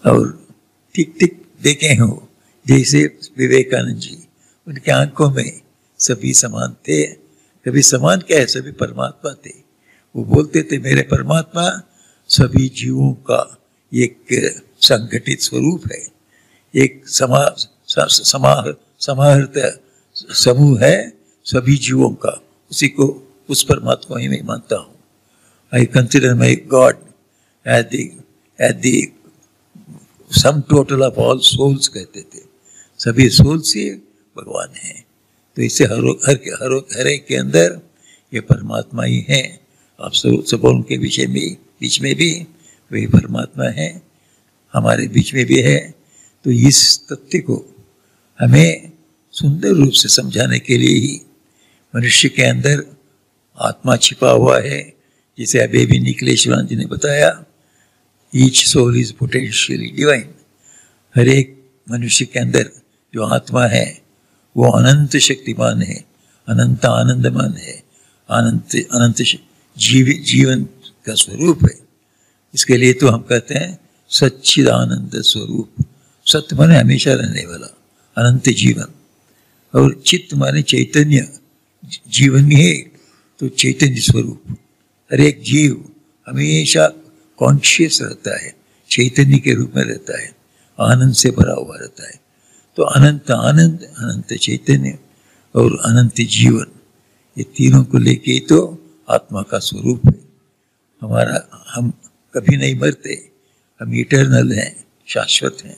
और टिक टिक देखे हो जैसे विवेकानंद जी, उनकी आंखों में सभी समान थे। कभी समान क्या है, सभी परमात्मा थे। वो बोलते थे मेरे परमात्मा सभी जीवों का एक संगठित स्वरूप है, एक समाहृत समूह है सभी जीवों का। उसी को, उस परमात्मा ही मैं मानता हूँ। I consider my God at the sum total of all souls कहते थे। सभी सोल्स ही भगवान हैं। तो इससे हर एक के अंदर ये परमात्मा ही है। आप सबों के बीच में भी वही परमात्मा है, हमारे बीच में भी है। तो इस तथ्य को हमें सुंदर रूप से समझाने के लिए ही मनुष्य के अंदर आत्मा छिपा हुआ है, जिसे अभी भी निखिलेश्वरानंद जी ने बताया। Each soul is potentially divine. हर एक मनुष्य के अंदर जो आत्मा है वो अनंत शक्तिमान है, अनंत आनंदमान है, अनंत जीवन का स्वरूप है। इसके लिए तो हम कहते हैं सच्चिदानंद स्वरूप। सत्य माने हमेशा रहने वाला, अनंत जीवन। और चित्त माने चैतन्य, जीवन में है तो चैतन्य स्वरूप। हर एक जीव हमेशा कॉन्शियस रहता है, चैतन्य के रूप में रहता है, आनंद से भरा हुआ रहता है। तो अनंत आनंद, अनंत चैतन्य और अनंत जीवन, ये तीनों को लेके तो आत्मा का स्वरूप है हमारा। हम कभी नहीं मरते, हम इटर्नल हैं, शाश्वत हैं।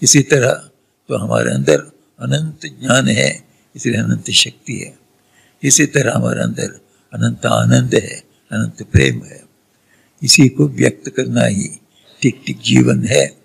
इसी तरह तो हमारे अंदर अनंत ज्ञान है, इसलिए अनंत शक्ति है। इसी तरह हमारे अंदर अनंत आनंद है, अनंत प्रेम है। इसी को व्यक्त करना ही टिक टिक जीवन है।